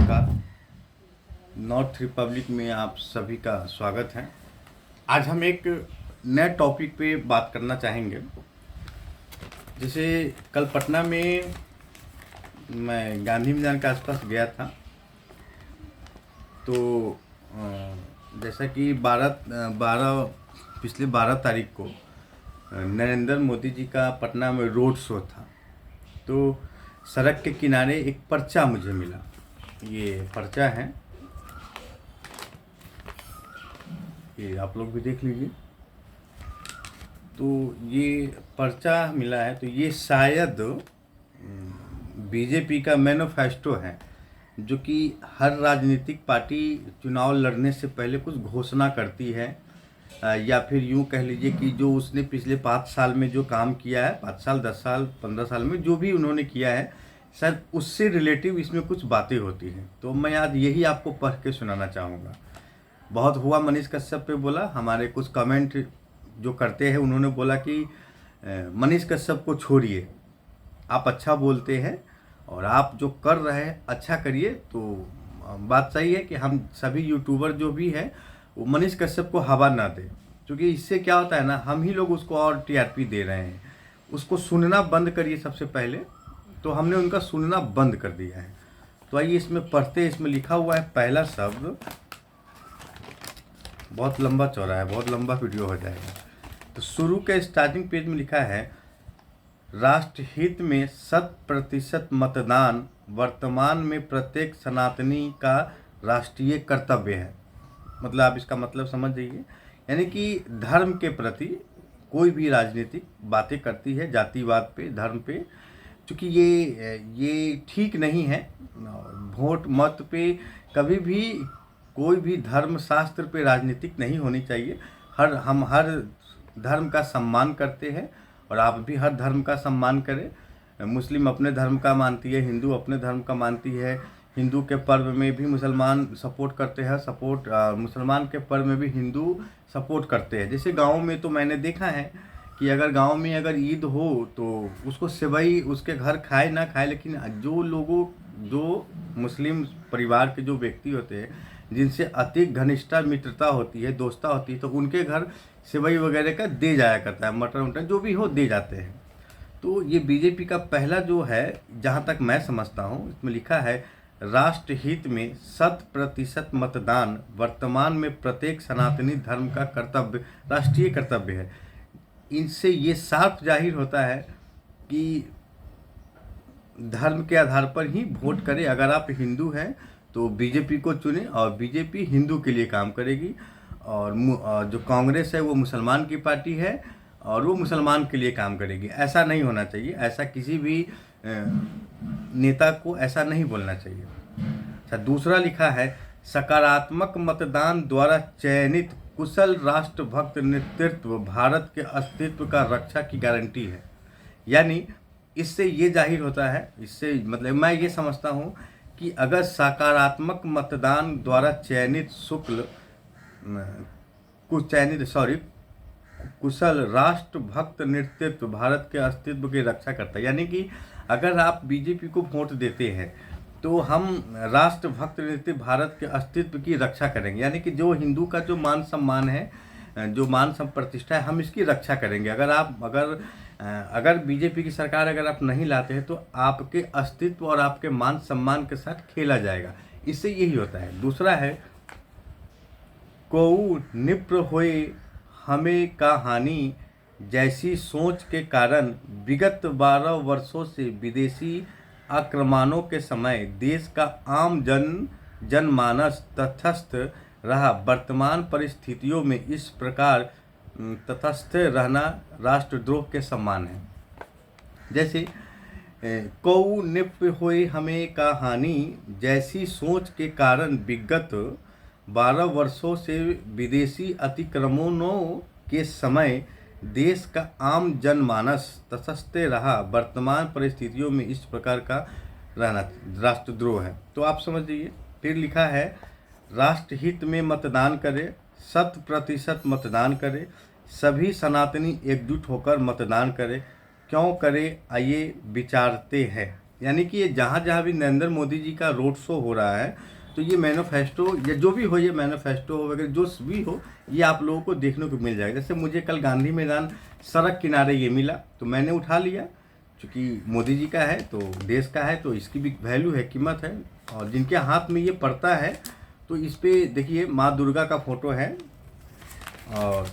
नमस्कार। North Republic में आप सभी का स्वागत है। आज हम एक नए टॉपिक पे बात करना चाहेंगे। जैसे कल पटना में मैं गांधी मैदान के आसपास गया था, तो जैसा कि पिछले 12 तारीख को नरेंद्र मोदी जी का पटना में रोड शो था। तो सड़क के किनारे एक पर्चा मुझे मिला। ये पर्चा है, ये आप लोग भी देख लीजिए। तो ये पर्चा मिला है, तो ये शायद बीजेपी का मैनिफेस्टो है, जो कि हर राजनीतिक पार्टी चुनाव लड़ने से पहले कुछ घोषणा करती है, या फिर यूँ कह लीजिए कि जो उसने पिछले 5 साल में जो काम किया है, 5 साल 10 साल 15 साल में जो भी उन्होंने किया है, शायद उससे रिलेटिव इसमें कुछ बातें होती हैं। तो मैं आज यही आपको पढ़ के सुनाना चाहूँगा। बहुत हुआ मनीष कश्यप पे बोला, हमारे कुछ कमेंट जो करते हैं उन्होंने बोला कि मनीष कश्यप को छोड़िए, आप अच्छा बोलते हैं और आप जो कर रहे हैं अच्छा करिए। तो बात सही है कि हम सभी यूट्यूबर जो भी हैं वो मनीष कश्यप को हवा ना दें, क्योंकि इससे क्या होता है ना, हम ही लोग उसको और टीआरपी दे रहे हैं। उसको सुनना बंद करिए सबसे पहले। तो हमने उनका सुनना बंद कर दिया है। तो आइए इसमें पढ़ते। इसमें लिखा हुआ है पहला शब्द, बहुत लंबा चौड़ा है, बहुत लंबा वीडियो हो जाएगा। तो शुरू के स्टार्टिंग पेज में लिखा है, राष्ट्रहित में 100% मतदान वर्तमान में प्रत्येक सनातनी का राष्ट्रीय कर्तव्य है। मतलब आप इसका मतलब समझ जाइए, यानी कि धर्म के प्रति कोई भी राजनीतिक बातें करती है जातिवाद पे, धर्म पे, क्योंकि ये ठीक नहीं है। वोट मत पे कभी भी कोई भी धर्म शास्त्र पे राजनीतिक नहीं होनी चाहिए। हम हर धर्म का सम्मान करते हैं और आप भी हर धर्म का सम्मान करें। मुस्लिम अपने धर्म का मानती है, हिंदू अपने धर्म का मानती है। हिंदू के पर्व में भी मुसलमान सपोर्ट करते हैं, मुसलमान के पर्व में भी हिंदू सपोर्ट करते हैं। जैसे गाँव में तो मैंने देखा है कि अगर गांव में अगर ईद हो तो उसको सेवई उसके घर खाए ना खाए, लेकिन जो मुस्लिम परिवार के जो व्यक्ति होते हैं जिनसे अति घनिष्ठता मित्रता होती है, दोस्ता होती है, तो उनके घर सेवई वगैरह का दे जाया करता है, मटन वटन जो भी हो दे जाते हैं। तो ये बीजेपी का पहला जो है, जहाँ तक मैं समझता हूँ, इसमें लिखा है, राष्ट्रहित में 100% मतदान वर्तमान में प्रत्येक सनातनी धर्म का कर्तव्य, राष्ट्रीय कर्तव्य है। इनसे ये साफ जाहिर होता है कि धर्म के आधार पर ही वोट करें। अगर आप हिंदू हैं तो बीजेपी को चुनें और बीजेपी हिंदू के लिए काम करेगी, और जो कांग्रेस है वो मुसलमान की पार्टी है और वो मुसलमान के लिए काम करेगी। ऐसा नहीं होना चाहिए, ऐसा किसी भी नेता को ऐसा नहीं बोलना चाहिए। अच्छा, दूसरा लिखा है, सकारात्मक मतदान द्वारा चयनित कुशल राष्ट्रभक्त नेतृत्व भारत के अस्तित्व का रक्षा की गारंटी है। यानी इससे ये जाहिर होता है, इससे मतलब मैं ये समझता हूँ कि अगर सकारात्मक मतदान द्वारा कुशल राष्ट्रभक्त नेतृत्व भारत के अस्तित्व की रक्षा करता है। यानी कि अगर आप बीजेपी को वोट देते हैं तो हम राष्ट्रभक्त नेतृत्व भारत के अस्तित्व की रक्षा करेंगे। यानी कि जो हिंदू का जो मान सम्मान है, जो मान प्रतिष्ठा है, हम इसकी रक्षा करेंगे। अगर बीजेपी की सरकार अगर आप नहीं लाते हैं तो आपके अस्तित्व और आपके मान सम्मान के साथ खेला जाएगा। इससे यही होता है। दूसरा है, कोऊ निप्र होए हमें का हानि जैसी सोच के कारण विगत 12 वर्षों से विदेशी आक्रमणों के समय देश का आम जनमानस तटस्थ रहा। वर्तमान परिस्थितियों में इस प्रकार तटस्थ रहना राष्ट्रद्रोह के समान है। जैसे कौ निप हुए हमें का हानि जैसी सोच के कारण विगत 12 वर्षों से विदेशी अतिक्रमणों के समय देश का आम जनमानस तटस्थ रहा। वर्तमान परिस्थितियों में इस प्रकार का रहना राष्ट्रद्रोह है। तो आप समझ लीजिए। फिर लिखा है, राष्ट्रहित में मतदान करें, 100% मतदान करें, सभी सनातनी एकजुट होकर मतदान करें। क्यों करें, आइए विचारते हैं। यानी कि ये जहाँ जहाँ भी नरेंद्र मोदी जी का रोड शो हो रहा है, तो ये मैनिफेस्टो या जो भी हो, ये मैनिफेस्टो वगैरह जो भी हो, ये आप लोगों को देखने को मिल जाएगा। जैसे मुझे कल गांधी मैदान सड़क किनारे ये मिला, तो मैंने उठा लिया, क्योंकि मोदी जी का है तो देश का है, तो इसकी भी वैल्यू है, कीमत है। और जिनके हाथ में ये पड़ता है, तो इस पर देखिए माँ दुर्गा का फोटो है, और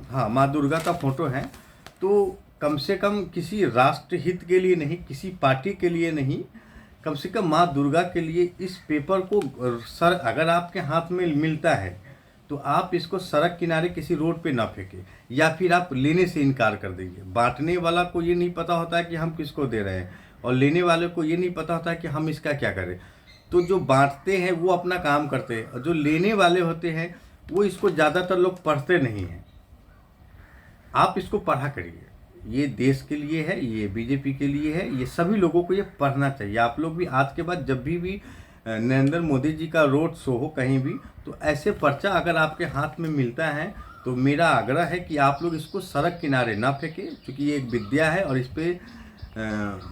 हाँ, माँ दुर्गा का फोटो है। तो कम से कम किसी राष्ट्र हित के लिए नहीं, किसी पार्टी के लिए नहीं, कम से कम माँ दुर्गा के लिए इस पेपर को सर अगर आपके हाथ में मिलता है, तो आप इसको सड़क किनारे किसी रोड पे ना फेंकें, या फिर आप लेने से इनकार कर देंगे। बांटने वाला को ये नहीं पता होता है कि हम किसको दे रहे हैं, और लेने वाले को ये नहीं पता होता है कि हम इसका क्या करें। तो जो बांटते हैं वो अपना काम करते हैं, और जो लेने वाले होते हैं वो इसको ज़्यादातर लोग पढ़ते नहीं हैं। आप इसको पढ़ा करिए, ये देश के लिए है, ये बीजेपी के लिए है, ये सभी लोगों को ये पढ़ना चाहिए। आप लोग भी आज के बाद जब भी नरेंद्र मोदी जी का रोड शो हो कहीं भी, तो ऐसे पर्चा अगर आपके हाथ में मिलता है, तो मेरा आग्रह है कि आप लोग इसको सड़क किनारे ना फेंकें, क्योंकि ये एक विद्या है, और इस पर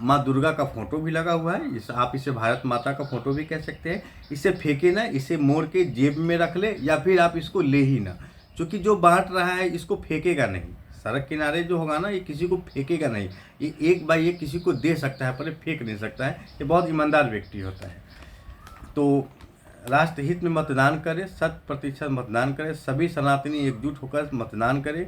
माँ दुर्गा का फोटो भी लगा हुआ है। आप इसे भारत माता का फोटो भी कह सकते हैं। इसे फेंके ना, इसे मोड़ के जेब में रख ले, या फिर आप इसको ले ही ना, क्योंकि जो बांट रहा है इसको फेंकेगा नहीं। सड़क किनारे जो होगा ना, ये किसी को फेंकेगा नहीं, ये एक बार ये किसी को दे सकता है, पर फेंक नहीं सकता है। ये बहुत ईमानदार व्यक्ति होता है। तो राष्ट्रहित में मतदान करें, 100% मतदान करें, सभी सनातनी एकजुट होकर मतदान करें।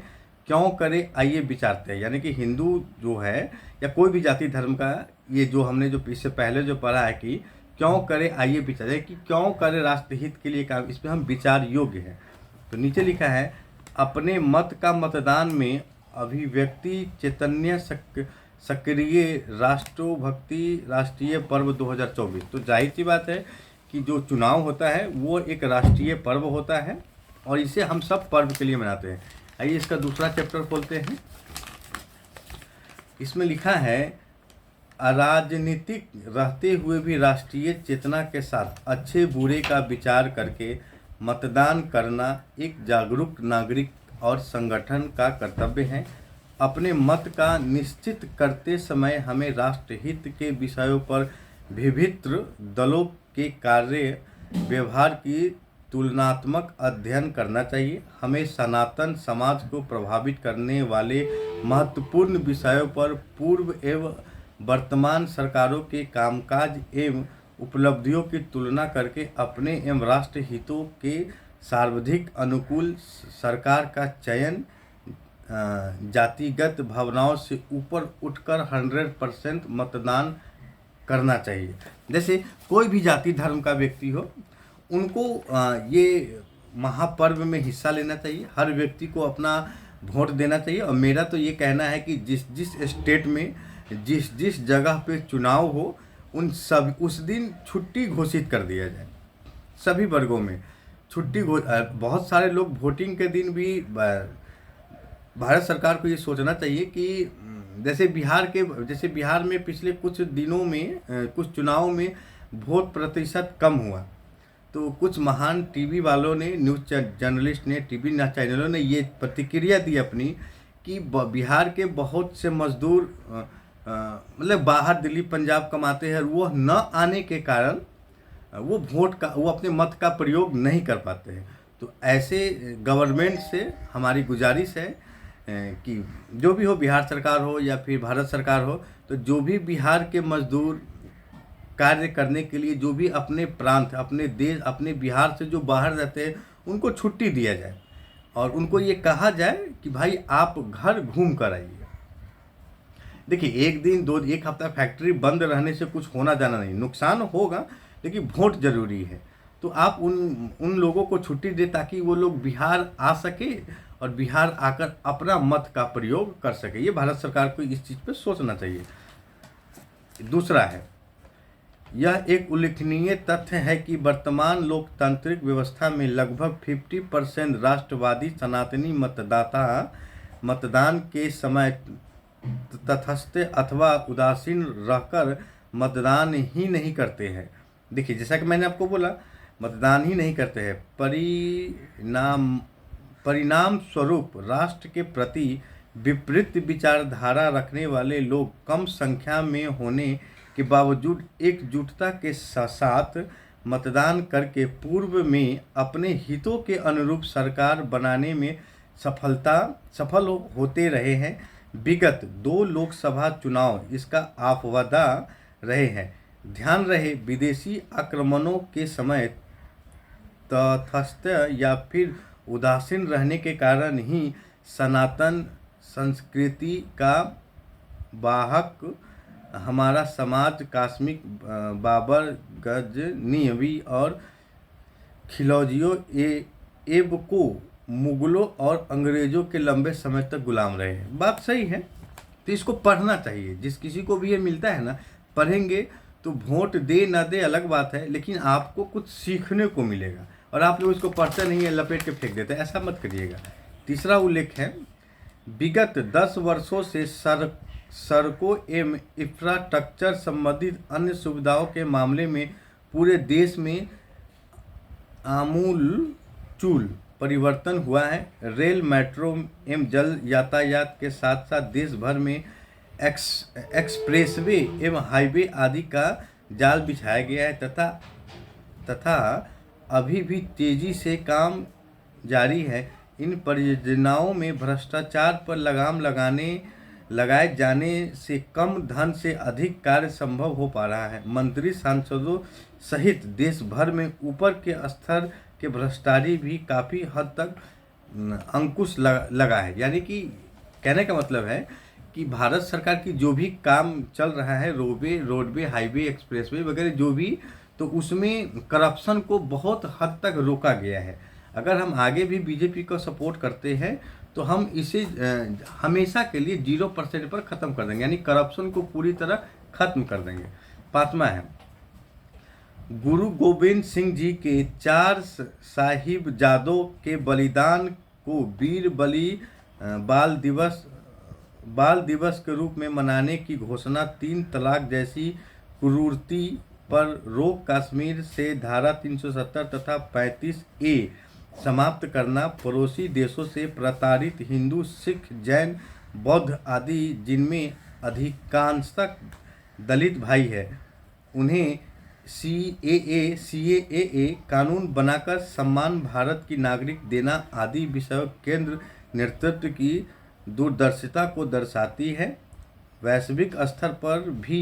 क्यों करें, आइए विचारते हैं। यानी कि हिंदू जो है या कोई भी जाति धर्म का, ये जो हमने जो इससे पहले जो पढ़ा है कि क्यों करें, आइए विचारें कि क्यों करें राष्ट्रहित के लिए काम, इस पर हम विचार योग्य हैं। तो नीचे लिखा है, अपने मत का मतदान में अभिव्यक्ति, चैतन्य, सक्रिय राष्ट्रभक्ति, राष्ट्रीय पर्व 2024। तो जाहिर सी बात है कि जो चुनाव होता है वो एक राष्ट्रीय पर्व होता है, और इसे हम सब पर्व के लिए मनाते हैं। आइए इसका दूसरा चैप्टर खोलते हैं। इसमें लिखा है, अराजनीतिक रहते हुए भी राष्ट्रीय चेतना के साथ अच्छे बुरे का विचार करके मतदान करना एक जागरूक नागरिक और संगठन का कर्तव्य है। अपने मत का निश्चित करते समय हमें राष्ट्रहित के विषयों पर विभिन्न दलों के कार्य व्यवहार की तुलनात्मक अध्ययन करना चाहिए। हमें सनातन समाज को प्रभावित करने वाले महत्वपूर्ण विषयों पर पूर्व एवं वर्तमान सरकारों के कामकाज एवं उपलब्धियों की तुलना करके अपने एवं राष्ट्र हितों के सर्वाधिक अनुकूल सरकार का चयन जातिगत भावनाओं से ऊपर उठकर 100% मतदान करना चाहिए। जैसे कोई भी जाति धर्म का व्यक्ति हो, उनको ये महापर्व में हिस्सा लेना चाहिए। हर व्यक्ति को अपना वोट देना चाहिए। और मेरा तो ये कहना है कि जिस जिस स्टेट में जिस जिस जगह पे चुनाव हो, उस दिन छुट्टी घोषित कर दिया जाए। सभी वर्गों में छुट्टी बहुत सारे लोग वोटिंग के दिन भी, भारत सरकार को ये सोचना चाहिए कि जैसे बिहार में पिछले कुछ दिनों में कुछ चुनाव में वोट प्रतिशत कम हुआ, तो कुछ महान टीवी वालों ने, न्यूज़ जर्नलिस्ट ने, टीवी चैनलों ने ये प्रतिक्रिया दी अपनी कि बिहार के बहुत से मजदूर मतलब बाहर दिल्ली पंजाब कमाते हैं, वो न आने के कारण वो अपने मत का प्रयोग नहीं कर पाते हैं। तो ऐसे गवर्नमेंट से हमारी गुजारिश है कि जो भी हो, बिहार सरकार हो या फिर भारत सरकार हो, तो जो भी बिहार के मजदूर कार्य करने के लिए, जो भी अपने प्रांत, अपने देश, अपने बिहार से जो बाहर रहते हैं, उनको छुट्टी दिया जाए, और उनको ये कहा जाए कि भाई आप घर घूम कर आइए। देखिए, एक दिन एक हफ्ता फैक्ट्री बंद रहने से कुछ होना जाना नहीं, नुकसान होगा, लेकिन वोट जरूरी है। तो आप उन लोगों को छुट्टी दे ताकि वो लोग बिहार आ सके और बिहार आकर अपना मत का प्रयोग कर सके। ये भारत सरकार को इस चीज़ पे सोचना चाहिए। दूसरा है, यह एक उल्लेखनीय तथ्य है कि वर्तमान लोकतांत्रिक व्यवस्था में लगभग 50% राष्ट्रवादी सनातनी मतदाता मतदान के समय तटस्थ अथवा उदासीन रहकर मतदान ही नहीं करते हैं। देखिए, जैसा कि मैंने आपको बोला, मतदान ही नहीं करते हैं। परिणाम स्वरूप राष्ट्र के प्रति विपरीत विचारधारा रखने वाले लोग कम संख्या में होने के बावजूद एकजुटता के साथ मतदान करके पूर्व में अपने हितों के अनुरूप सरकार बनाने में सफल होते रहे हैं। विगत 2 लोकसभा चुनाव इसका आपवादा रहे हैं। ध्यान रहे, विदेशी आक्रमणों के समय तटस्थ या फिर उदासीन रहने के कारण ही सनातन संस्कृति का वाहक हमारा समाज कास्मिक बाबर, गजनीवी और खिलौजियों को मुगलों और अंग्रेज़ों के लंबे समय तक गुलाम रहे हैं। बात सही है, तो इसको पढ़ना चाहिए। जिस किसी को भी ये मिलता है ना, पढ़ेंगे तो वोट दे ना दे अलग बात है, लेकिन आपको कुछ सीखने को मिलेगा। और आप लोग इसको पढ़ते नहीं है, लपेट के फेंक देते हैं, ऐसा मत करिएगा। तीसरा उल्लेख है, विगत 10 वर्षों से सड़कों एवं इंफ्रास्ट्रक्चर संबंधित अन्य सुविधाओं के मामले में पूरे देश में आमूलचूल परिवर्तन हुआ है। रेल, मेट्रो एवं जल यातायात के साथ साथ देश भर में एक्सप्रेसवे एवं हाईवे आदि का जाल बिछाया गया है तथा अभी भी तेजी से काम जारी है। इन परियोजनाओं में भ्रष्टाचार पर लगाम लगाए जाने से कम धन से अधिक कार्य संभव हो पा रहा है। मंत्री, सांसदों सहित देश भर में ऊपर के स्तर के भ्रष्टाचारी भी काफ़ी हद तक अंकुश लगा है। यानी कि कहने का मतलब है कि भारत सरकार की जो भी काम चल रहा है, रोडवे, हाईवे, एक्सप्रेसवे वगैरह जो भी, तो उसमें करप्शन को बहुत हद तक रोका गया है। अगर हम आगे भी बीजेपी को सपोर्ट करते हैं तो हम इसे हमेशा के लिए 0% पर ख़त्म कर देंगे, यानी करप्शन को पूरी तरह ख़त्म कर देंगे। 5वां है, गुरु गोविंद सिंह जी के 4 साहिबजादों के बलिदान को वीर बलि बाल दिवस के रूप में मनाने की घोषणा, 3 तलाक जैसी क्रूरती पर रोक, कश्मीर से धारा 370 तथा 35A समाप्त करना, पड़ोसी देशों से प्रताड़ित हिंदू, सिख, जैन, बौद्ध आदि जिनमें अधिकांशतः दलित भाई है, उन्हें CAA कानून बनाकर सम्मान भारत की नागरिक देना आदि विषय केंद्र नेतृत्व की दूरदर्शिता को दर्शाती है। वैश्विक स्तर पर भी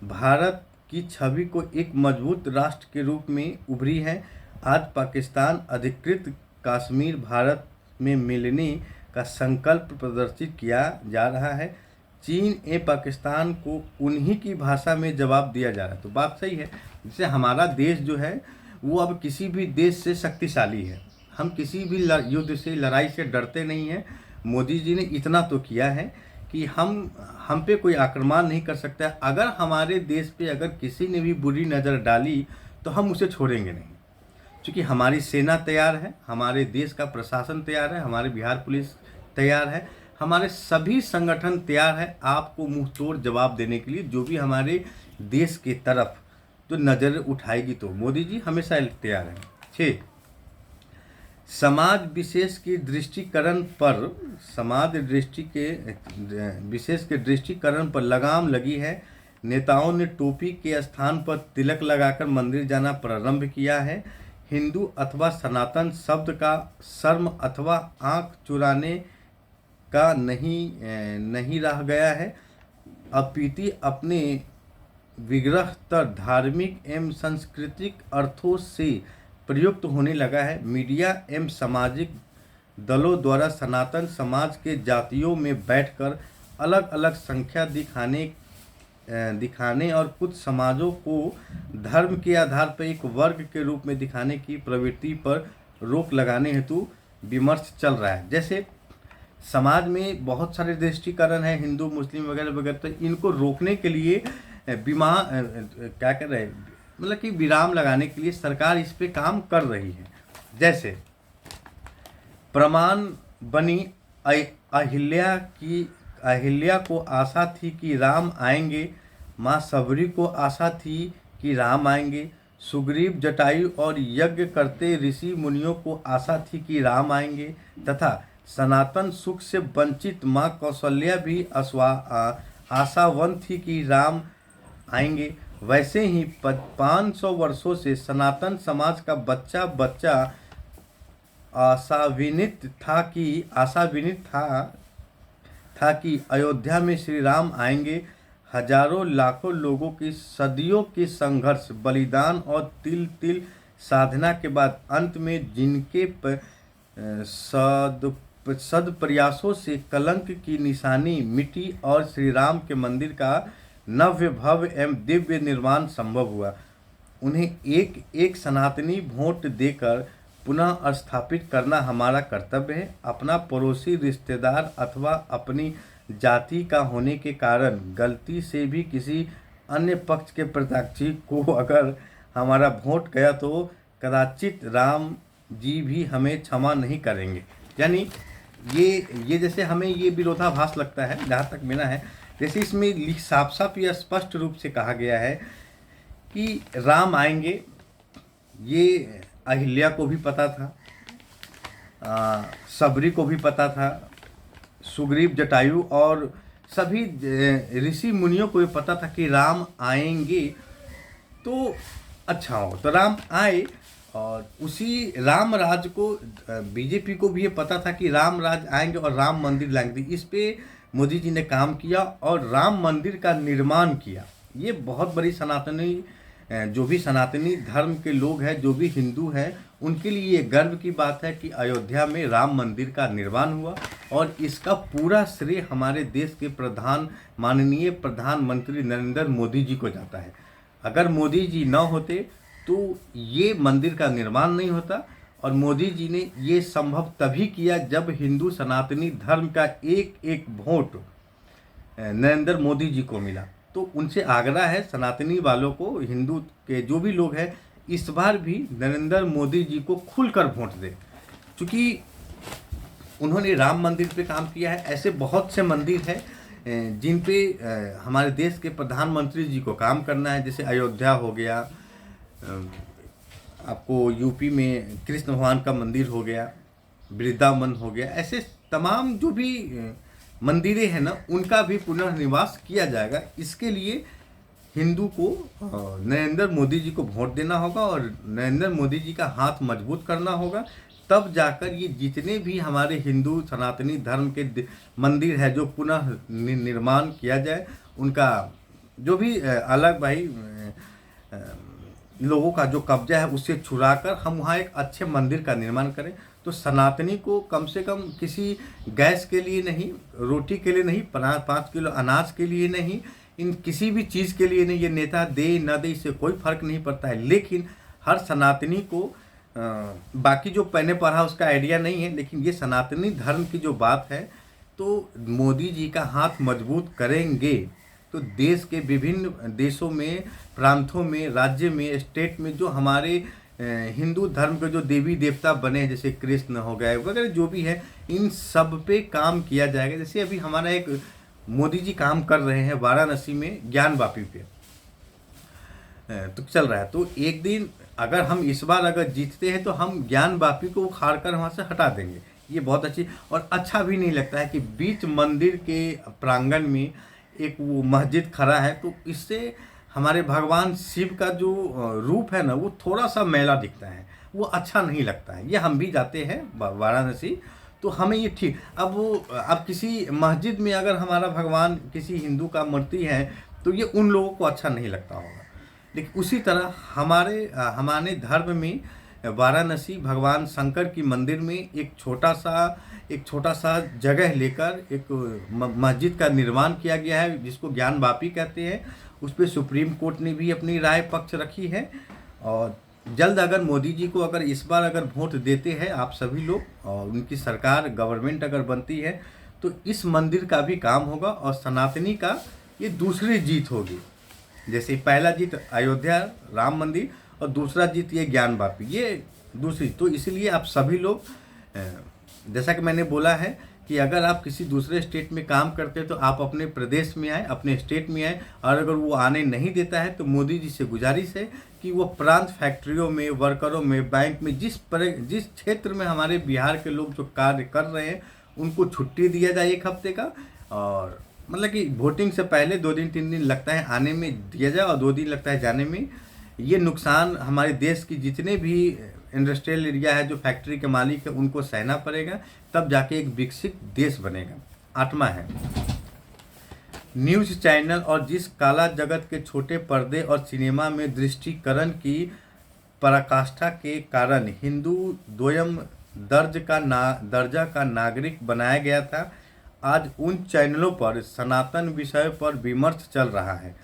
भारत की छवि को एक मजबूत राष्ट्र के रूप में उभरी है। आज पाकिस्तान अधिकृत कश्मीर भारत में मिलने का संकल्प प्रदर्शित किया जा रहा है। चीन पाकिस्तान को उन्हीं की भाषा में जवाब दिया जा रहा है। तो बात सही है, जैसे हमारा देश जो है वो अब किसी भी देश से शक्तिशाली है। हम किसी भी युद्ध से, लड़ाई से डरते नहीं हैं। मोदी जी ने इतना तो किया है कि हम पे कोई आक्रमण नहीं कर सकता। अगर हमारे देश पे अगर किसी ने भी बुरी नज़र डाली तो हम उसे छोड़ेंगे नहीं, क्योंकि हमारी सेना तैयार है, हमारे देश का प्रशासन तैयार है, हमारे बिहार पुलिस तैयार है, हमारे सभी संगठन तैयार है आपको मुंह तोड़ जवाब देने के लिए। जो भी हमारे देश की तरफ तो नज़र उठाएगी तो मोदी जी हमेशा तैयार हैं। 6, समाज विशेष के दृष्टिकरण पर लगाम लगी है। नेताओं ने टोपी के स्थान पर तिलक लगाकर मंदिर जाना प्रारंभ किया है। हिंदू अथवा सनातन शब्द का शर्म अथवा आंख चुराने का नहीं रह गया है, अपितु अपने विग्रहतर धार्मिक एवं सांस्कृतिक अर्थों से प्रयुक्त होने लगा है। मीडिया एवं सामाजिक दलों द्वारा सनातन समाज के जातियों में बैठकर अलग अलग संख्या दिखाने और कुछ समाजों को धर्म के आधार पर एक वर्ग के रूप में दिखाने की प्रवृत्ति पर रोक लगाने हेतु विमर्श चल रहा है। जैसे समाज में बहुत सारे दृष्टिकरण हैं, हिंदू, मुस्लिम वगैरह वगैरह, तो इनको रोकने के लिए क्या कर रहे हैं, मतलब कि विराम लगाने के लिए सरकार इस पे काम कर रही है। जैसे प्रमाण बनी अहिल्या को आशा थी कि राम आएंगे, माँ सबरी को आशा थी कि राम आएंगे, सुग्रीव, जटायु और यज्ञ करते ऋषि मुनियों को आशा थी कि राम आएंगे, तथा सनातन सुख से वंचित माँ कौशल्या भी आशावंत थी कि राम आएंगे। वैसे ही 500 वर्षों से सनातन समाज का बच्चा बच्चा आशाविनित था कि अयोध्या में श्री राम आएंगे। हजारों लाखों लोगों की सदियों के संघर्ष, बलिदान और तिल तिल साधना के बाद अंत में जिनके सद प्रयासों से कलंक की निशानी मिटी और श्री राम के मंदिर का नव्य भव्य एवं दिव्य निर्माण संभव हुआ। उन्हें एक एक सनातनी वोट देकर पुनः स्थापित करना हमारा कर्तव्य है। अपना पड़ोसी, रिश्तेदार अथवा अपनी जाति का होने के कारण गलती से भी किसी अन्य पक्ष के प्रत्याशी को अगर हमारा वोट गया तो कदाचित राम जी भी हमें क्षमा नहीं करेंगे। यानी ये जैसे हमें ये विरोधाभास लगता है, जहाँ तक मेरा है, जैसे इसमें साफ साफ या स्पष्ट रूप से कहा गया है कि राम आएंगे। ये अहिल्या को भी पता था, सबरी को भी पता था, सुग्रीव, जटायु और सभी ऋषि मुनियों को भी पता था कि राम आएंगे तो अच्छा हो। तो राम आए और उसी राम राज को बीजेपी को भी ये पता था कि राम राज आएंगे और राम मंदिर लाएंगे। इस पे मोदी जी ने काम किया और राम मंदिर का निर्माण किया। ये बहुत बड़ी सनातनी, जो भी सनातनी धर्म के लोग हैं, जो भी हिंदू हैं, उनके लिए ये गर्व की बात है कि अयोध्या में राम मंदिर का निर्माण हुआ। और इसका पूरा श्रेय हमारे देश के माननीय प्रधानमंत्री नरेंद्र मोदी जी को जाता है। अगर मोदी जी न होते तो ये मंदिर का निर्माण नहीं होता। और मोदी जी ने ये संभव तभी किया जब हिंदू सनातनी धर्म का एक एक वोट नरेंद्र मोदी जी को मिला। तो उनसे आग्रह है सनातनी वालों को, हिंदू के जो भी लोग हैं, इस बार भी नरेंद्र मोदी जी को खुलकर वोट दें, क्योंकि उन्होंने राम मंदिर पे काम किया है। ऐसे बहुत से मंदिर हैं जिन पे हमारे देश के प्रधानमंत्री जी को काम करना है। जैसे अयोध्या हो गया, आपको यूपी में कृष्ण भगवान का मंदिर हो गया, वृंदावन हो गया। ऐसे तमाम जो भी मंदिरें हैं ना, उनका भी पुनर्निवास किया जाएगा। इसके लिए हिंदू को नरेंद्र मोदी जी को वोट देना होगा और नरेंद्र मोदी जी का हाथ मजबूत करना होगा। तब जाकर ये जितने भी हमारे हिंदू सनातनी धर्म के मंदिर है जो पुनः निर्माण किया जाए, उनका जो भी अलग भाई लोगों का जो कब्जा है उससे छुड़ाकर हम वहाँ एक अच्छे मंदिर का निर्माण करें। तो सनातनी को कम से कम किसी गैस के लिए नहीं, रोटी के लिए नहीं, 5 किलो अनाज के लिए नहीं, इन किसी भी चीज़ के लिए नहीं, ये नेता दे न दे इससे कोई फर्क नहीं पड़ता है। लेकिन हर सनातनी को बाकी जो पहने पढ़ा उसका आइडिया नहीं है, लेकिन ये सनातनी धर्म की जो बात है तो मोदी जी का हाथ मजबूत करेंगे तो देश के विभिन्न देशों में, प्रांतों में, राज्य में, स्टेट में जो हमारे हिंदू धर्म के जो देवी देवता बने हैं, जैसे कृष्ण हो गए वगैरह जो भी है, इन सब पे काम किया जाएगा। जैसे अभी हमारा एक मोदी जी काम कर रहे हैं वाराणसी में ज्ञानवापी पे तो चल रहा है। तो एक दिन अगर हम इस बार अगर जीतते हैं तो हम ज्ञानवापी को उखाड़ कर वहाँ से हटा देंगे। ये बहुत अच्छी और अच्छा भी नहीं लगता है कि बीच मंदिर के प्रांगण में एक वो मस्जिद खड़ा है, तो इससे हमारे भगवान शिव का जो रूप है ना वो थोड़ा सा मैला दिखता है, वो अच्छा नहीं लगता है। ये हम भी जाते हैं वाराणसी तो हमें ये ठीक। अब किसी मस्जिद में अगर हमारा भगवान किसी हिंदू का मूर्ति है तो ये उन लोगों को अच्छा नहीं लगता होगा। लेकिन उसी तरह हमारे धर्म में वाराणसी भगवान शंकर की मंदिर में एक छोटा सा जगह लेकर एक मस्जिद का निर्माण किया गया है जिसको ज्ञानवापी कहते हैं। उस पर सुप्रीम कोर्ट ने भी अपनी राय पक्ष रखी है। और जल्द अगर मोदी जी को अगर इस बार अगर वोट देते हैं आप सभी लोग और उनकी सरकार गवर्नमेंट अगर बनती है तो इस मंदिर का भी काम होगा और सनातनी का ये दूसरी जीत होगी। जैसे पहला जीत अयोध्या राम मंदिर और दूसरा जीत ये ज्ञानवापी, ये दूसरी। तो इसलिए आप सभी लोग, जैसा कि मैंने बोला है कि अगर आप किसी दूसरे स्टेट में काम करते हैं तो आप अपने प्रदेश में आए, अपने स्टेट में आए। और अगर वो आने नहीं देता है तो मोदी जी से गुजारिश है कि वो प्रांत फैक्ट्रियों में, वर्करों में, बैंक में, जिस क्षेत्र में हमारे बिहार के लोग जो कार्य कर रहे हैं उनको छुट्टी दिया जाए 1 हफ्ते का, और मतलब कि वोटिंग से पहले 2 दिन 3 दिन लगता है आने में दिया जाए और 2 दिन लगता है जाने में। ये नुकसान हमारे देश की जितने भी इंडस्ट्रियल एरिया है, जो फैक्ट्री के मालिक है, उनको सहना पड़ेगा, तब जाके एक विकसित देश बनेगा। 8वां है, न्यूज़ चैनल और जिस काला जगत के छोटे पर्दे और सिनेमा में दृष्टिकरण की पराकाष्ठा के कारण हिंदू द्वयम दर्जा का नागरिक बनाया गया था, आज उन चैनलों पर सनातन विषय पर विमर्श चल रहा है,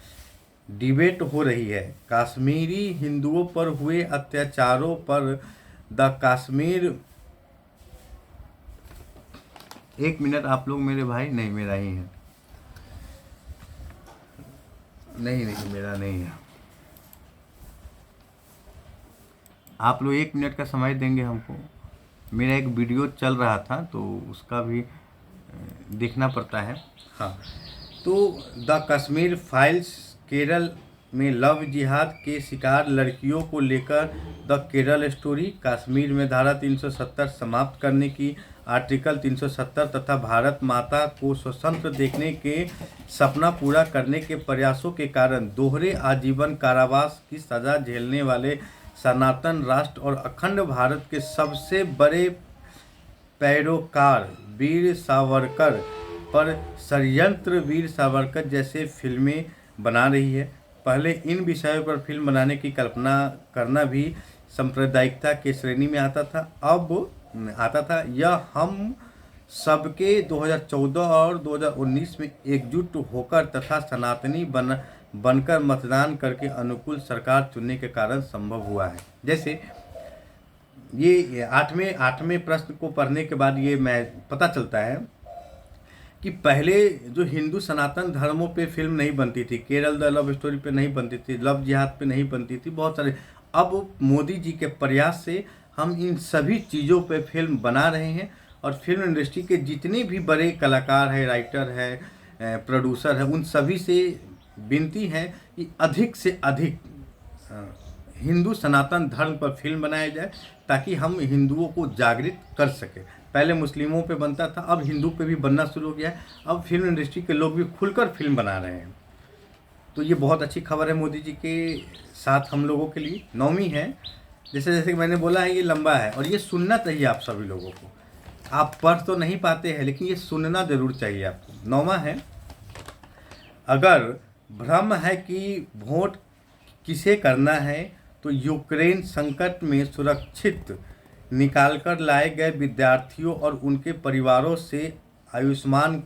डिबेट हो रही है। कश्मीरी हिंदुओं पर हुए अत्याचारों पर द कश्मीर, 1 मिनट आप लोग, मेरे भाई, नहीं मेरा ही है, नहीं मेरा नहीं है, आप लोग 1 मिनट का समय देंगे हमको। मेरा एक वीडियो चल रहा था तो उसका भी देखना पड़ता है। हाँ, तो द कश्मीर फाइल्स, केरल में लव जिहाद के शिकार लड़कियों को लेकर द केरल स्टोरी, कश्मीर में धारा 370 समाप्त करने की, आर्टिकल 370 तथा भारत माता को स्वतंत्र देखने के सपना पूरा करने के प्रयासों के कारण दोहरे आजीवन कारावास की सजा झेलने वाले सनातन राष्ट्र और अखंड भारत के सबसे बड़े पैरोकार वीर सावरकर पर षड्यंत्र वीर सावरकर जैसे फिल्में बना रही है। पहले इन विषयों पर फिल्म बनाने की कल्पना करना भी सांप्रदायिकता के श्रेणी में आता था। यह हम सबके 2014 और 2019 में एकजुट होकर तथा सनातनी बनकर मतदान करके अनुकूल सरकार चुनने के कारण संभव हुआ है। जैसे ये आठवें प्रश्न को पढ़ने के बाद ये मैं पता चलता है कि पहले जो हिंदू सनातन धर्मों पे फिल्म नहीं बनती थी, केरल द लव स्टोरी पे नहीं बनती थी, लव जिहाद पे नहीं बनती थी, बहुत सारे, अब मोदी जी के प्रयास से हम इन सभी चीज़ों पे फिल्म बना रहे हैं। और फिल्म इंडस्ट्री के जितने भी बड़े कलाकार हैं, राइटर हैं, प्रोड्यूसर हैं, उन सभी से विनती है कि अधिक से अधिक हिंदू सनातन धर्म पर फिल्म बनाया जाए, ताकि हम हिंदुओं को जागृत कर सकें। पहले मुस्लिमों पे बनता था, अब हिंदू पे भी बनना शुरू हो गया है। अब फिल्म इंडस्ट्री के लोग भी खुलकर फिल्म बना रहे हैं, तो ये बहुत अच्छी खबर है मोदी जी के साथ हम लोगों के लिए। 9वीं है, जैसे कि मैंने बोला है, ये लंबा है और ये सुनना चाहिए आप सभी लोगों को। आप पढ़ तो नहीं पाते हैं, लेकिन ये सुनना ज़रूर चाहिए आपको। 9वां है, अगर भ्रम है कि वोट किसे करना है, तो यूक्रेन संकट में सुरक्षित निकालकर लाए गए विद्यार्थियों और उनके परिवारों से आयुष्मान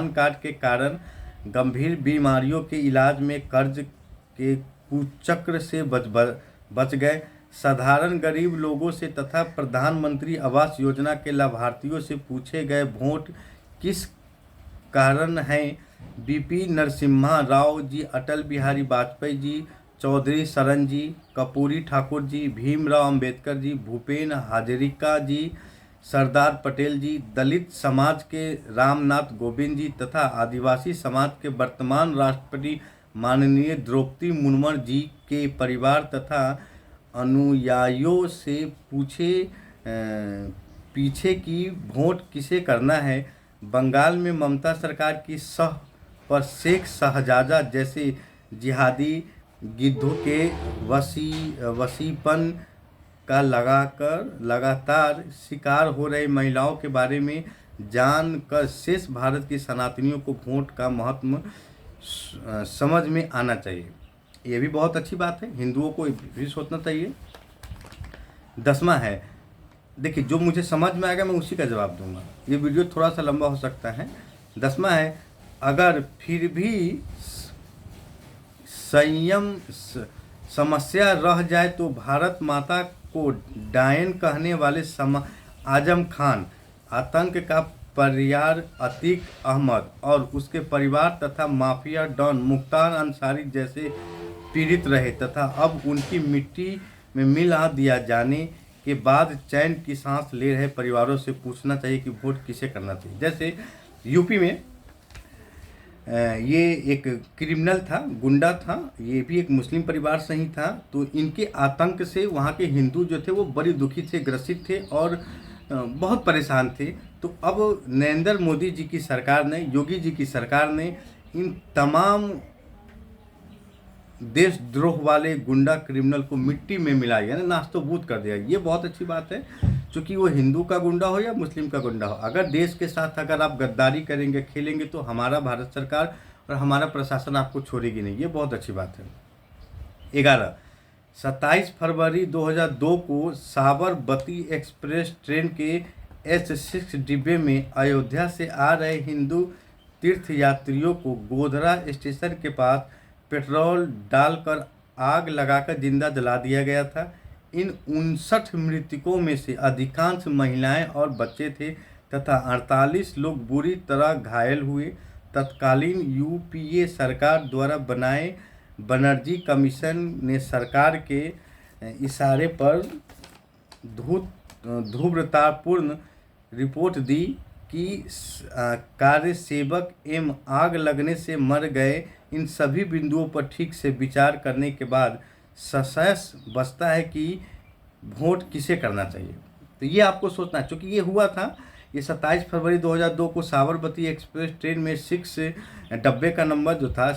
कार्ड के कारण गंभीर बीमारियों के इलाज में कर्ज के कुचक्र से बच गए साधारण गरीब लोगों से तथा प्रधानमंत्री आवास योजना के लाभार्थियों से पूछे गए वोट किस कारण हैं, बीपी नरसिम्हा राव जी, अटल बिहारी वाजपेयी जी, चौधरी शरण जी, कर्पूरी ठाकुर जी, भीमराव अंबेडकर जी, भूपेन हाजरिका जी, सरदार पटेल जी, दलित समाज के रामनाथ कोविंद जी तथा आदिवासी समाज के वर्तमान राष्ट्रपति माननीय द्रौपदी मुर्मू जी के परिवार तथा अनुयायियों से पीछे की वोट किसे करना है। बंगाल में ममता सरकार की सह पर शेख शहजादा जैसे जिहादी गिद्धों के वसीपन का लगातार शिकार हो रही महिलाओं के बारे में जानकर शेष भारत की सनातनियों को वोट का महत्व समझ में आना चाहिए। ये भी बहुत अच्छी बात है, हिंदुओं को भी सोचना चाहिए। 10वां है, देखिए जो मुझे समझ में आएगा मैं उसी का जवाब दूंगा, ये वीडियो थोड़ा सा लंबा हो सकता है। 10वां है, अगर फिर भी संयम समस्या रह जाए तो भारत माता को डायन कहने वाले आजम खान, आतंक का परियार अतीक अहमद और उसके परिवार तथा माफिया डॉन मुख्तार अंसारी जैसे पीड़ित रहे तथा अब उनकी मिट्टी में मिला दिया जाने के बाद चैन की सांस ले रहे परिवारों से पूछना चाहिए कि वोट किसे करना चाहिए। जैसे यूपी में ये एक क्रिमिनल था, गुंडा था, ये भी एक मुस्लिम परिवार से ही था, तो इनके आतंक से वहाँ के हिंदू जो थे वो बड़ी दुखी थे, ग्रसित थे और बहुत परेशान थे। तो अब नरेंद्र मोदी जी की सरकार ने, योगी जी की सरकार ने इन तमाम देशद्रोह वाले गुंडा क्रिमिनल को मिट्टी में मिलाया, यानी नास्तोबूद कर दिया। ये बहुत अच्छी बात है, क्योंकि वो हिंदू का गुंडा हो या मुस्लिम का गुंडा हो, अगर देश के साथ अगर आप गद्दारी करेंगे, खेलेंगे, तो हमारा भारत सरकार और हमारा प्रशासन आपको छोड़ेगी नहीं। ये बहुत अच्छी बात है। 27 फरवरी 2002 को साबरमती एक्सप्रेस ट्रेन के S6 डिब्बे में अयोध्या से आ रहे हिंदू तीर्थयात्रियों को गोधरा स्टेशन के पास पेट्रोल डालकर आग लगाकर जिंदा जला दिया गया था। इन 59 मृतकों में से अधिकांश महिलाएं और बच्चे थे तथा 48 लोग बुरी तरह घायल हुए। तत्कालीन यूपीए सरकार द्वारा बनाए बनर्जी कमीशन ने सरकार के इशारे पर ध्रुवतापूर्ण रिपोर्ट दी कि कार्यसेवक एवं आग लगने से मर गए। इन सभी बिंदुओं पर ठीक से विचार करने के बाद सशेष बचता है कि वोट किसे करना चाहिए। तो ये आपको सोचना है, क्योंकि ये हुआ था, ये 27 फरवरी 2002 को साबरमती एक्सप्रेस ट्रेन में 6 डब्बे का नंबर जो था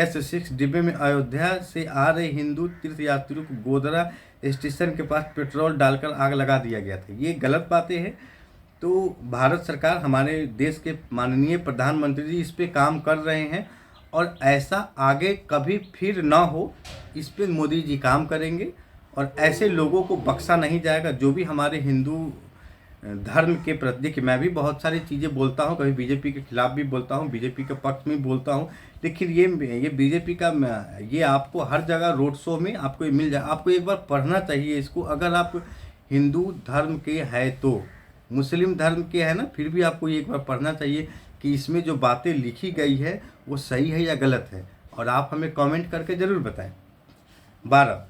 S6 डिब्बे में अयोध्या से आ रहे हिंदू तीर्थयात्रियों को गोधरा स्टेशन के पास पेट्रोल डालकर आग लगा दिया गया था। ये गलत बातें हैं। तो भारत सरकार, हमारे देश के माननीय प्रधानमंत्री जी इस पे काम कर रहे हैं और ऐसा आगे कभी फिर ना हो, इस पे मोदी जी काम करेंगे और ऐसे लोगों को बख्शा नहीं जाएगा जो भी हमारे हिंदू धर्म के प्रति। देखिए, मैं भी बहुत सारी चीज़ें बोलता हूँ, कभी बीजेपी के खिलाफ भी बोलता हूँ, बीजेपी के पक्ष में बोलता हूँ, लेकिन ये बीजेपी का ये आपको हर जगह रोड शो में आपको ये मिल जाए। आपको एक बार पढ़ना चाहिए इसको। अगर आप हिंदू धर्म के है तो, मुस्लिम धर्म के है ना, फिर भी आपको ये एक बार पढ़ना चाहिए कि इसमें जो बातें लिखी गई है वो सही है या गलत है, और आप हमें कमेंट करके ज़रूर बताएं। 12,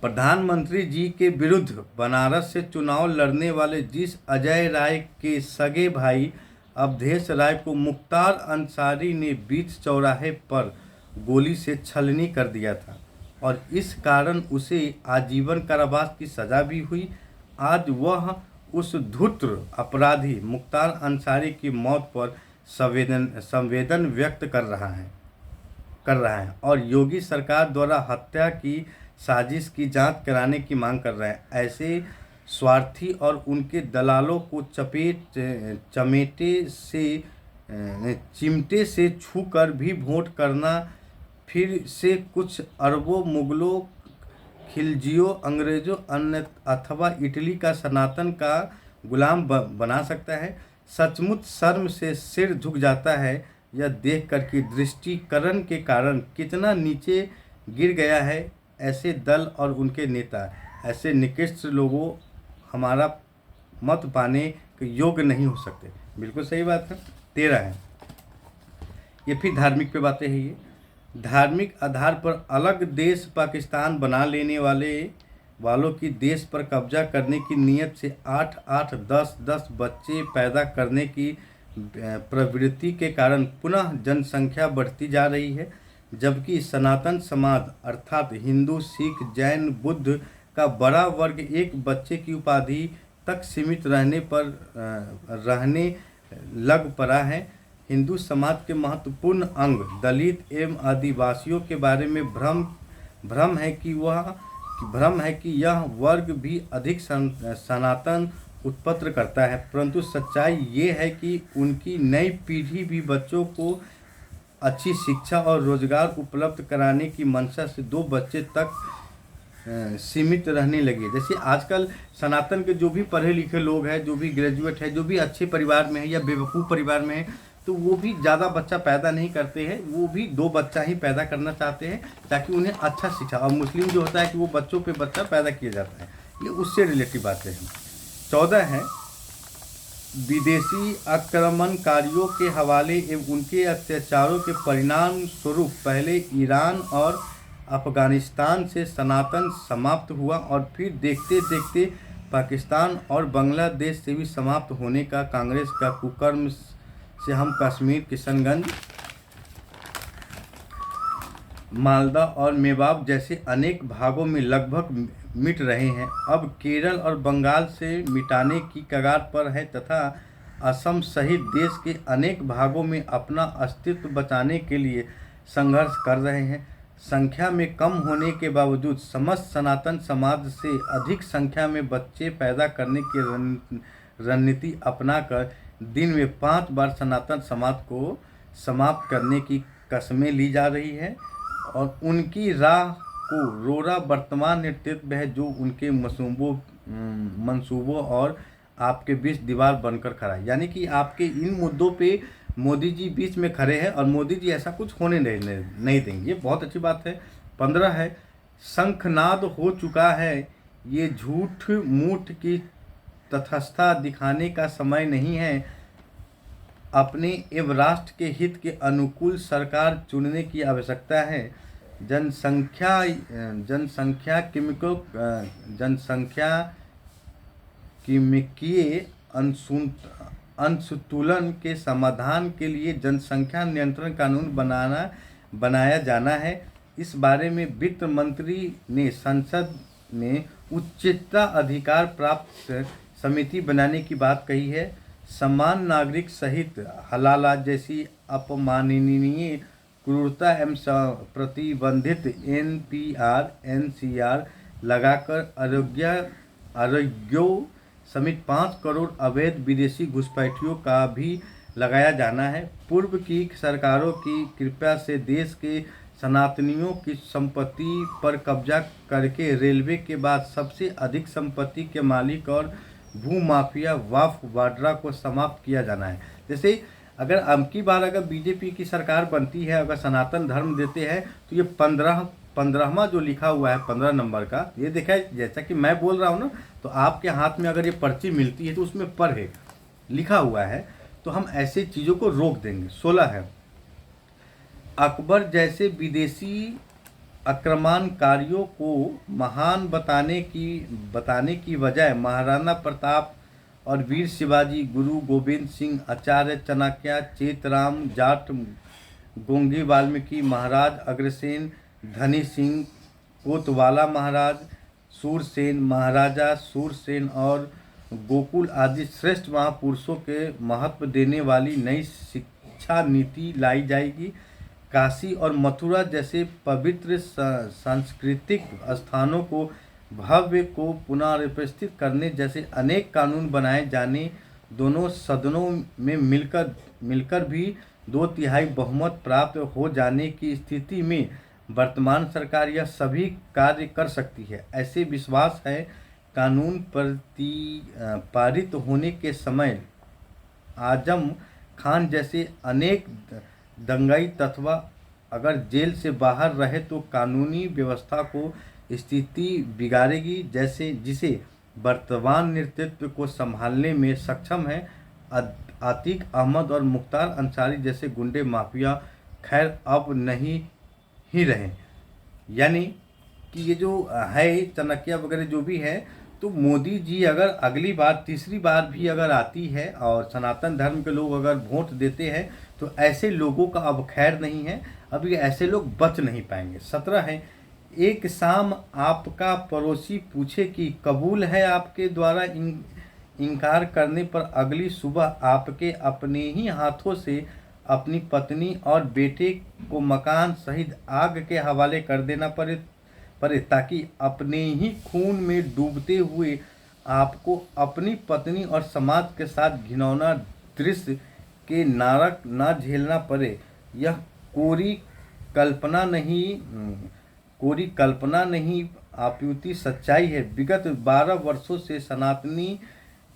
प्रधानमंत्री जी के विरुद्ध बनारस से चुनाव लड़ने वाले जिस अजय राय के सगे भाई अवधेश राय को मुख्तार अंसारी ने बीच चौराहे पर गोली से छलनी कर दिया था और इस कारण उसे आजीवन कारावास की सज़ा भी हुई। आज वह उस धूर्त अपराधी मुख्तार अंसारी की मौत पर संवेदन व्यक्त कर रहा है और योगी सरकार द्वारा हत्या की साजिश की जांच कराने की मांग कर रहे हैं। ऐसे स्वार्थी और उनके दलालों को चिमटे से छूकर भी वोट करना फिर से कुछ अरबों मुगलों, खिलजियों, अंग्रेजों अन्य अथवा इटली का सनातन का गुलाम बना सकता है। सचमुच शर्म से सिर झुक जाता है यह देखकर कि दृष्टिकरण के कारण कितना नीचे गिर गया है ऐसे दल और उनके नेता। ऐसे निकृष्ट लोगों हमारा मत पाने के योग्य नहीं हो सकते। बिल्कुल सही बात है। 13 है, ये फिर धार्मिक पे बातें हैं। ये धार्मिक आधार पर अलग देश पाकिस्तान बना लेने वालों की देश पर कब्जा करने की नीयत से 8-8, 10-10 बच्चे पैदा करने की प्रवृत्ति के कारण पुनः जनसंख्या बढ़ती जा रही है, जबकि सनातन समाज अर्थात हिंदू, सिख, जैन, बुद्ध का बड़ा वर्ग एक बच्चे की उपाधि तक सीमित रहने लग पड़ा है। हिंदू समाज के महत्वपूर्ण अंग दलित एवं आदिवासियों के बारे में भ्रम है कि यह वर्ग भी अधिक सनातन उत्पन्न करता है, परंतु सच्चाई ये है कि उनकी नई पीढ़ी भी बच्चों को अच्छी शिक्षा और रोजगार उपलब्ध कराने की मंशा से 2 बच्चे तक सीमित रहने लगे। जैसे आजकल सनातन के जो भी पढ़े लिखे लोग हैं, जो भी ग्रेजुएट है, जो भी अच्छे परिवार में है या बेवकूफ़ परिवार में है, तो वो भी ज़्यादा बच्चा पैदा नहीं करते हैं, वो भी 2 बच्चा ही पैदा करना चाहते हैं ताकि उन्हें अच्छा शिक्षा। और मुस्लिम जो होता है कि वो बच्चों पे बच्चा पैदा किया जाता है, ये उससे रिलेटिव बातें हैं। 14 है, विदेशी आक्रमणकारियों के हवाले एवं उनके अत्याचारों के परिणाम स्वरूप पहले ईरान और अफ़गानिस्तान से सनातन समाप्त हुआ और फिर देखते देखते पाकिस्तान और बांग्लादेश से भी समाप्त होने का कांग्रेस का कुकर्म से हम कश्मीर, किशनगंज, मालदा और मेवात जैसे अनेक भागों में लगभग मिट रहे हैं, अब केरल और बंगाल से मिटाने की कगार पर है तथा असम सहित देश के अनेक भागों में अपना अस्तित्व बचाने के लिए संघर्ष कर रहे हैं। संख्या में कम होने के बावजूद समस्त सनातन समाज से अधिक संख्या में बच्चे पैदा करने की रणनीति अपनाकर दिन में 5 बार सनातन समाज को समाप्त करने की कस्में ली जा रही है और उनकी राह को रोरा वर्तमान नेतृत्व है जो उनके मंसूबों और आपके बीच दीवार बनकर खड़ा है। यानी कि आपके इन मुद्दों पे मोदी जी बीच में खड़े हैं और मोदी जी ऐसा कुछ होने नहीं देंगे। ये बहुत अच्छी बात है। 15 है, शंखनाद हो चुका है, ये झूठ मूठ की तटस्थता दिखाने का समय नहीं है। अपने एवं राष्ट्र के हित के अनुकूल सरकार चुनने की आवश्यकता है। जनसंख्यात्मकीय असंतुलन के समाधान के लिए जनसंख्या नियंत्रण कानून बनाया जाना है। इस बारे में वित्त मंत्री ने संसद में उच्चतम अधिकार प्राप्त समिति बनाने की बात कही है। समान नागरिक सहित हलाला जैसी अपमाननीय क्रूरता एवं प्रतिबंधित NCR लगाकर आरोग्यों समेत 5 करोड़ अवैध विदेशी घुसपैठियों का भी लगाया जाना है। पूर्व की सरकारों की कृपा से देश के सनातनियों की संपत्ति पर कब्जा करके रेलवे के बाद सबसे अधिक संपत्ति के मालिक और भूमाफिया वक्फ वाड्रा को समाप्त किया जाना है। जैसे अगर अब की बार अगर बीजेपी की सरकार बनती है, अगर सनातन धर्म देते हैं तो ये 15वां जो लिखा हुआ है 15 नंबर का, ये देखा है जैसा कि मैं बोल रहा हूँ ना, तो आपके हाथ में अगर ये पर्ची मिलती है तो उसमें पर है लिखा हुआ है, तो हम ऐसे चीज़ों को रोक देंगे। 16 है, अकबर जैसे विदेशी आक्रमणकारियों को महान बताने की बजाय महाराणा प्रताप और वीर शिवाजी, गुरु गोविंद सिंह, आचार्य चाणक्य, चेतराम जाट, गोंगी वाल्मीकि महाराज, अग्रसेन, धनी सिंह, कोतवाला महाराज, सूरसेन, महाराजा सूरसेन और गोकुल आदि श्रेष्ठ महापुरुषों के महत्व देने वाली नई शिक्षा नीति लाई जाएगी। काशी और मथुरा जैसे पवित्र सांस्कृतिक स्थानों को भव्य को पुनर्व्यवस्थित करने जैसे अनेक कानून बनाए जाने। दोनों सदनों में मिलकर भी 2/3 बहुमत प्राप्त हो जाने की स्थिति में वर्तमान सरकार यह सभी कार्य कर सकती है। ऐसे विश्वास है कानून पारित होने के समय आजम खान जैसे अनेक दंगाई तत्वा अगर जेल से बाहर रहे तो कानूनी व्यवस्था को स्थिति बिगाड़ेगी, जिसे वर्तमान नेतृत्व को संभालने में सक्षम है आतिक अहमद और मुख्तार अंसारी जैसे गुंडे माफिया खैर अब नहीं ही रहे। यानी कि ये जो है चाणक्य वगैरह जो भी है, तो मोदी जी अगर अगली बार तीसरी बार भी अगर आती है और सनातन धर्म के लोग अगर वोट देते हैं तो ऐसे लोगों का अब खैर नहीं है, अब ये ऐसे लोग बच नहीं पाएंगे। 17 है, एक शाम आपका पड़ोसी पूछे कि कबूल है आपके द्वारा इनकार करने पर अगली सुबह आपके अपने ही हाथों से अपनी पत्नी और बेटे को मकान सहित आग के हवाले कर देना पड़े ताकि अपने ही खून में डूबते हुए आपको अपनी पत्नी और समाज के साथ घिनौना दृश्य के नरक न झेलना पड़े। यह कोरी कल्पना नहीं अपूर्ति सच्चाई है। विगत 12 वर्षों से सनातनी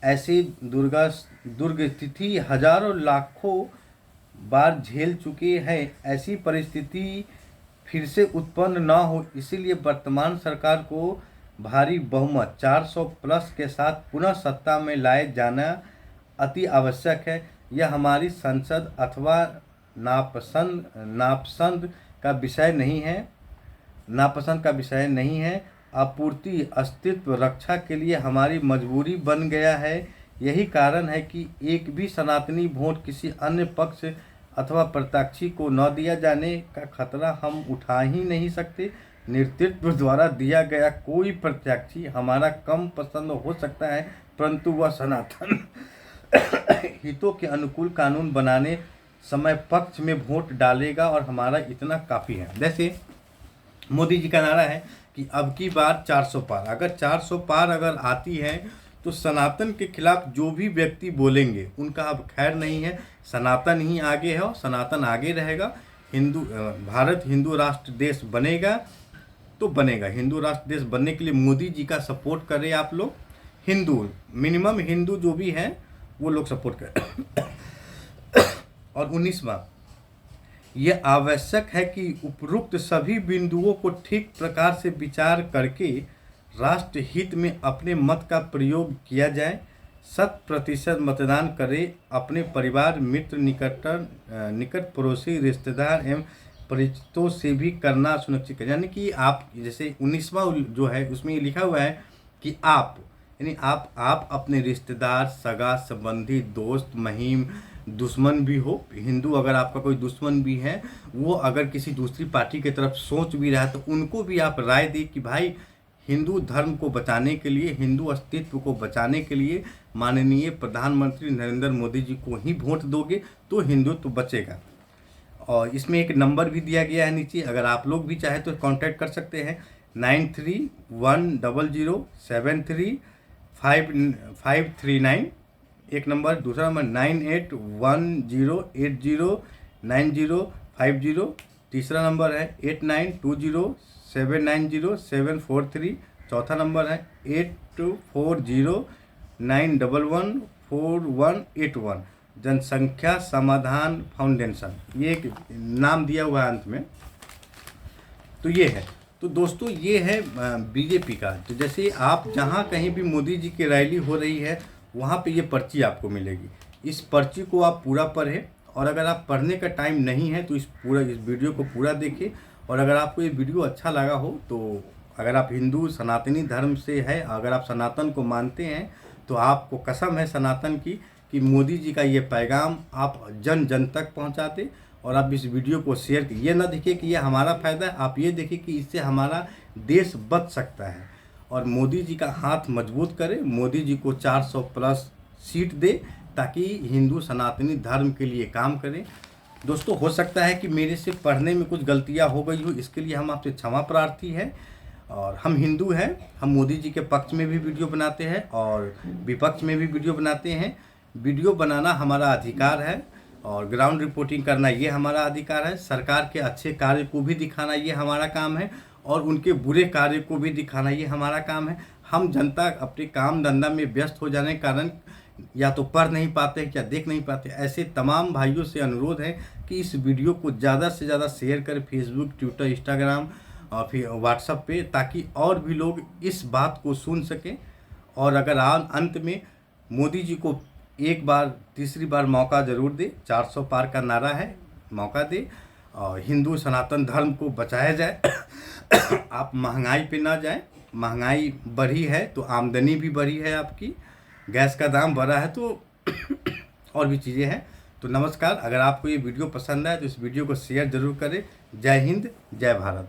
ऐसे दुर्गतिथि हजारों लाखों बार झेल चुके हैं। ऐसी परिस्थिति फिर से उत्पन्न न हो, इसीलिए वर्तमान सरकार को भारी बहुमत 400 प्लस के साथ पुनः सत्ता में लाए जाना अति आवश्यक है। यह हमारी संसद अथवा नापसंद का विषय नहीं है। आपूर्ति अस्तित्व रक्षा के लिए हमारी मजबूरी बन गया है। यही कारण है कि एक भी सनातनी वोट किसी अन्य पक्ष अथवा प्रत्याशी को न दिया जाने का खतरा हम उठा ही नहीं सकते। नेतृत्व द्वारा दिया गया कोई प्रत्याशी हमारा कम पसंद हो सकता है, परंतु वह सनातन हितों के अनुकूल कानून बनाने समय पक्ष में वोट डालेगा और हमारा इतना काफ़ी है। जैसे मोदी जी का नारा है कि अब की बार 400 पार, अगर 400 पार अगर आती है तो सनातन के खिलाफ जो भी व्यक्ति बोलेंगे उनका अब खैर नहीं है। सनातन ही आगे है और सनातन आगे रहेगा। भारत हिंदू राष्ट्र देश बनेगा तो बनेगा। हिंदू राष्ट्र देश बनने के लिए मोदी जी का सपोर्ट करें आप लोग। हिंदू मिनिमम हिंदू जो भी हैं वो लोग सपोर्ट करें। और 19वां, यह आवश्यक है कि उपरोक्त सभी बिंदुओं को ठीक प्रकार से विचार करके राष्ट्र हित में अपने मत का प्रयोग किया जाए। 100% मतदान करें। अपने परिवार, मित्र, निकट पड़ोसी, रिश्तेदार एवं परिचितों से भी करना सुनिश्चित करें। यानी कि आप, जैसे 19वां जो है उसमें ये लिखा हुआ है कि आप, यानी आप अपने रिश्तेदार, सगा संबंधी, दोस्त, महीम, दुश्मन भी हो, हिंदू अगर आपका कोई दुश्मन भी है, वो अगर किसी दूसरी पार्टी की तरफ सोच भी रहा है तो उनको भी आप राय दें कि भाई हिंदू धर्म को बचाने के लिए, हिंदू अस्तित्व को बचाने के लिए माननीय प्रधानमंत्री नरेंद्र मोदी जी को ही वोट दोगे तो हिंदुत्व बचेगा। और इसमें एक नंबर भी दिया गया है नीचे, अगर आप लोग भी चाहे तो कांटेक्ट कर सकते हैं 9310073539, एक नंबर। दूसरा नंबर 9810809050। तीसरा नंबर है 8920790743। चौथा नंबर है 8409114181। जनसंख्या समाधान फाउंडेशन, ये एक नाम दिया हुआ है अंत में। तो ये है, तो दोस्तों ये है बीजेपी का। तो जैसे आप जहाँ कहीं भी मोदी जी की रैली हो रही है वहाँ पे ये पर्ची आपको मिलेगी। इस पर्ची को आप पूरा पढ़ें, और अगर आप पढ़ने का टाइम नहीं है तो इस वीडियो को पूरा देखिए। और अगर आपको ये वीडियो अच्छा लगा हो तो, अगर आप हिंदू सनातनी धर्म से है, अगर आप सनातन को मानते हैं तो आपको कसम है सनातन की कि मोदी जी का ये पैगाम आप जन जन तक पहुंचाते। और आप इस वीडियो को शेयर कीजिए। ये ना देखिए कि ये हमारा फ़ायदा है, आप ये देखिए कि इससे हमारा देश बच सकता है। और मोदी जी का हाथ मजबूत करें, मोदी जी को 400+ सीट दे ताकि हिंदू सनातनी धर्म के लिए काम करें। दोस्तों हो सकता है कि मेरे से पढ़ने में कुछ गलतियां हो गई हो, इसके लिए हम आपसे क्षमा प्रार्थी हैं। और हम हिंदू हैं, हम मोदी जी के पक्ष में भी वीडियो बनाते हैं और विपक्ष में भी वीडियो बनाते हैं। वीडियो बनाना हमारा अधिकार है और ग्राउंड रिपोर्टिंग करना ये हमारा अधिकार है। सरकार के अच्छे कार्य को भी दिखाना ये हमारा काम है और उनके बुरे कार्य को भी दिखाना ये हमारा काम है। हम जनता अपने काम धंधा में व्यस्त हो जाने के कारण या तो पढ़ नहीं पाते या देख नहीं पाते। ऐसे तमाम भाइयों से अनुरोध है कि इस वीडियो को ज़्यादा से ज़्यादा शेयर करें फेसबुक, ट्विटर, इंस्टाग्राम और फिर व्हाट्सएप पे, ताकि और भी लोग इस बात को सुन सकें। और अगर अंत में मोदी जी को एक बार, तीसरी बार मौका ज़रूर दे। 400 पार का नारा है, मौका दे और हिंदू सनातन धर्म को बचाया जाए। आप महंगाई पे ना जाएं, महंगाई बढ़ी है तो आमदनी भी बढ़ी है आपकी, गैस का दाम बढ़ा है तो और भी चीज़ें हैं। तो नमस्कार, अगर आपको ये वीडियो पसंद आए तो इस वीडियो को शेयर ज़रूर करें। जय हिंद, जय भारत।